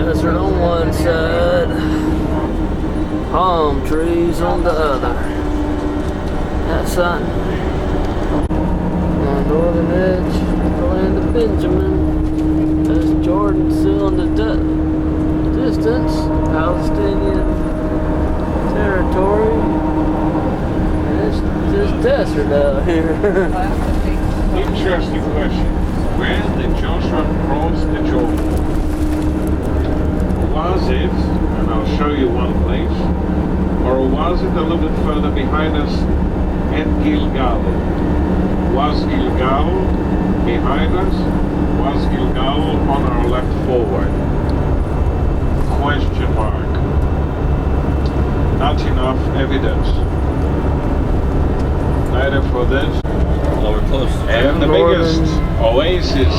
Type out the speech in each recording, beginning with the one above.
Desert on one side, palm trees on the other. That's on the northern edge of the land of Benjamin. There's Jordan still in the distance, Palestinian territory. And it's just desert out here. Interesting question. When did Joshua cross the Jordan? Was it, and I'll show you one place, or was it a little bit further behind us at Gilgal? Was Gilgal behind us? Was Gilgal on our left forward? Question mark. Not enough evidence. Neither for this. Well, we're close. And the biggest oasis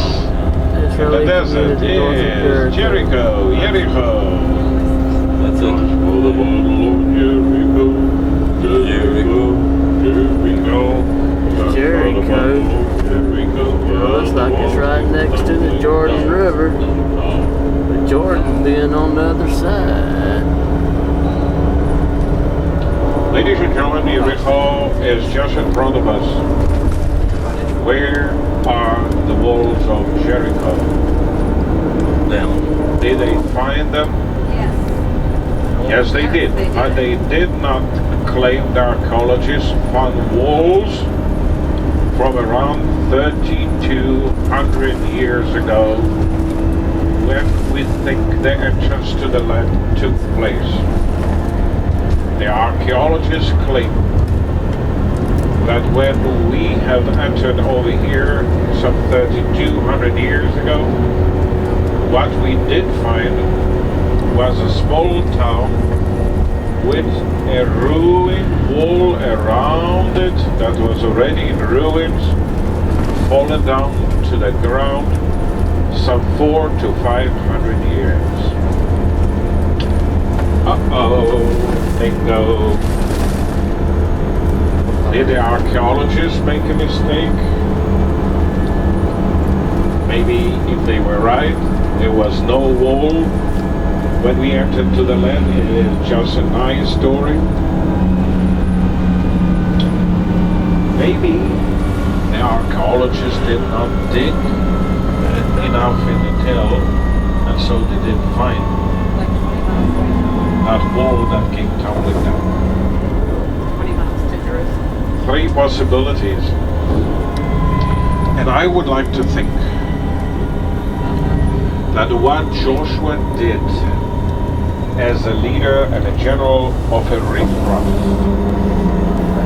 in the desert is Jericho. Jericho. That's it. Jericho. Looks like it's right next to the Jordan River. But Jordan being on the other side. Ladies and gentlemen, Jericho is just in front of us. Where are the walls of Jericho? Down. Did they find them? Yes. Yes, they did. But they did not claim the archaeologists found walls from around 3,200 years ago when we think the entrance to the land took place. The archaeologists claim that when we have entered over here some 3,200 years ago, what we did find was a small town with a ruined wall around it that was already in ruins, fallen down to the ground some 400 to 500 years. Uh-oh, bingo. Did the archaeologists make a mistake? Maybe if they were right, there was no wall when we entered to the land. It is just a nice story. Maybe the archaeologists did not dig enough in the tail, and so they didn't find that wall that came tumbling down. 20 miles to Jerusalem. 3 possibilities. And I would like to think that what Joshua did as a leader and a general of a riffraff,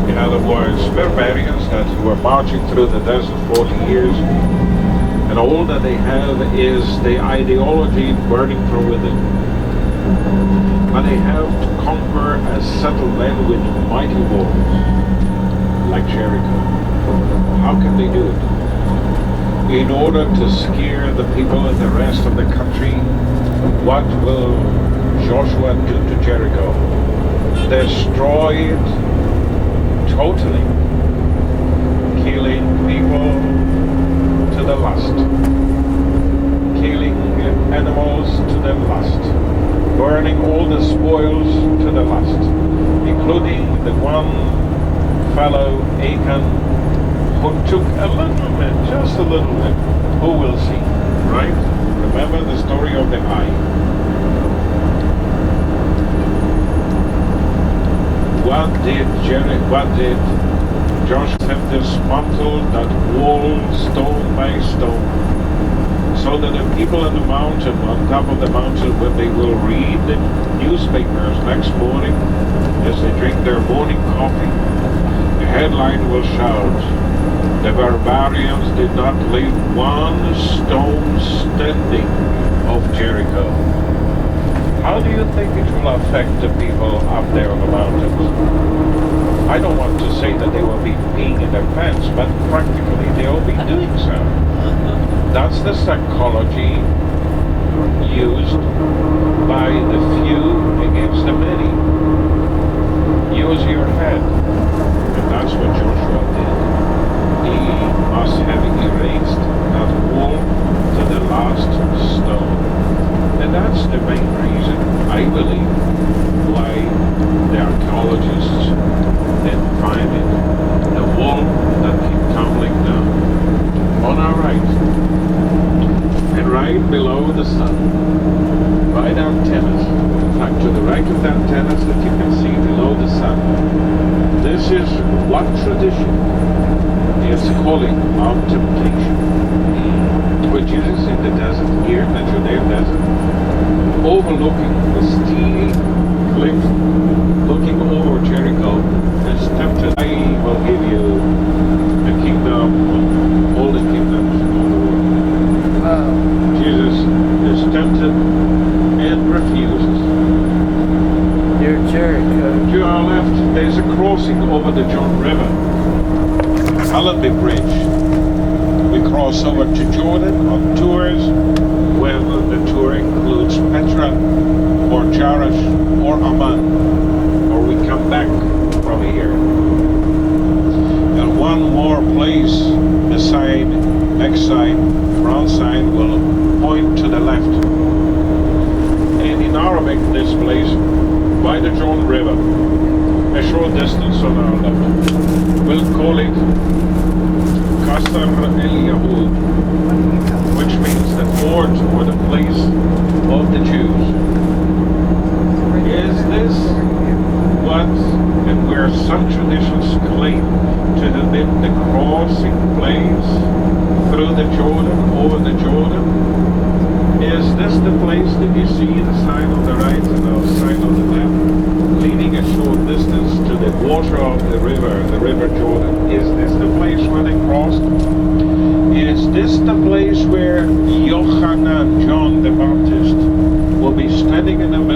in other words, barbarians that were marching through the desert 40 years, and all that they have is the ideology burning from within. But they have to conquer a settled land with mighty walls, like Jericho. How can they do it? In order to scare the people in the rest of the country, what will Joshua do to Jericho? Destroy it totally, killing people to the lust, killing animals to the lust, burning all the spoils to the lust, including the one fellow Achan who took a little bit, just a little bit. Who will see, right? Remember the story of the eye. What did Joshua have dismantled that wall stone by stone, so that the people in the mountain, on top of the mountain, when they will read the newspapers next morning, as they drink their morning coffee, the headline will shout, "The barbarians did not leave one stone standing of Jericho." How do you think it will affect the people up there on the mountains? I don't want to say that they will be peeing in their pants, but practically they will be doing so. That's the psychology used by the few against the many. Use your head. And that's what Joshua did. He must have erased that wall to the last stone. And that's that's the main reason, I believe, why the archaeologists didn't find it. The wall that keeps tumbling down. On our right, and right below the sun, by the antennas, in fact to the right of the antennas that you can see below the sun, this is what tradition is calling Mount Temptation, which is in the desert here, the Judean desert, overlooking the steep cliff, looking over Jericho, is tempted. I will give you the kingdom of all the kingdoms of the world. Wow. Jesus is tempted and refuses. Near Jericho. To our left, there's a crossing over the Jordan River, Allenby Bridge. We cross over to Jordan on tours, when the tour includes Petra or Jericho or Amman, or we come back from here. And one more place, the side, next side, front side will point to the left. And in Arabic, this place, by the Jordan River, a short distance on our left, we'll call it Qasr el-Yahud, which means the fort or the place of the Jews. Is this what and where some traditions claim to have been the crossing place through the Jordan, over the Jordan? Is this the place that you see the sign on the right and the sign on the left, leading a short distance to the water of the River Jordan? Is this the place where they crossed? Is this the place where Yochanan, John the Baptist, will be standing in the middle